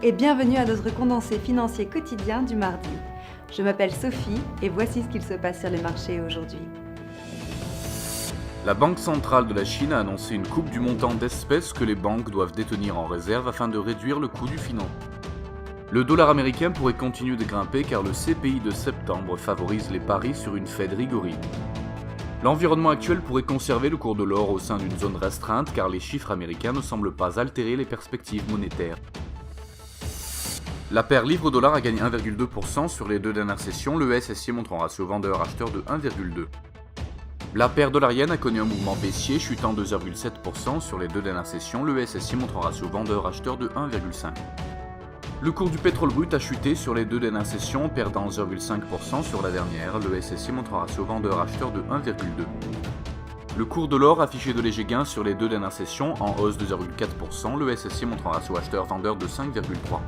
et bienvenue à notre condensé financier quotidien du mardi. Je m'appelle Sophie et voici ce qu'il se passe sur les marchés aujourd'hui. La Banque centrale de la Chine a annoncé une coupe du montant d'espèces que les banques doivent détenir en réserve afin de réduire le coût du financement. Le dollar américain pourrait continuer de grimper car le CPI de septembre favorise les paris sur une Fed rigorine. L'environnement actuel pourrait conserver le cours de l'or au sein d'une zone restreinte car les chiffres américains ne semblent pas altérer les perspectives monétaires. La paire livre-dollar a gagné 1,2% sur les deux dernières sessions, le SSI montre un ratio vendeur-acheteur de 1,2. La paire dollarienne a connu un mouvement baissier chutant 2,7% sur les deux dernières sessions, le SSI montre un ratio vendeur-acheteur de 1,5. Le cours du pétrole brut a chuté sur les deux dernières sessions, perdant 0,5% sur la dernière. Le SSI montre un ratio vendeur-acheteur de 1,2. Le cours de l'or a affiché de légers gains sur les deux dernières sessions, en hausse de 0,4%. Le SSI montre un ratio acheteur-vendeur de 5,3.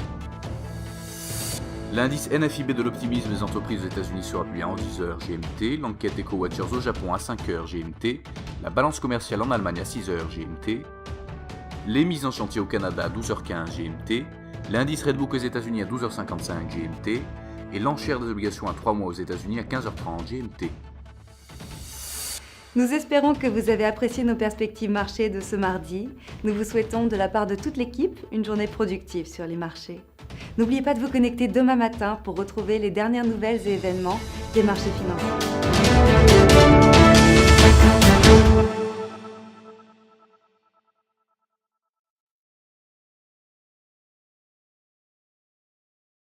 L'indice NFIB de l'optimisme des entreprises aux États-Unis sera publié en 10h GMT, l'enquête EcoWatchers au Japon à 5h GMT, la balance commerciale en Allemagne à 6h GMT, les mises en chantier au Canada à 12h15 GMT, l'indice Redbook aux États-Unis à 12h55 GMT et l'enchère des obligations à 3 mois aux États-Unis à 15h30 GMT. Nous espérons que vous avez apprécié nos perspectives marchés de ce mardi. Nous vous souhaitons de la part de toute l'équipe une journée productive sur les marchés. N'oubliez pas de vous connecter demain matin pour retrouver les dernières nouvelles et événements des marchés financiers.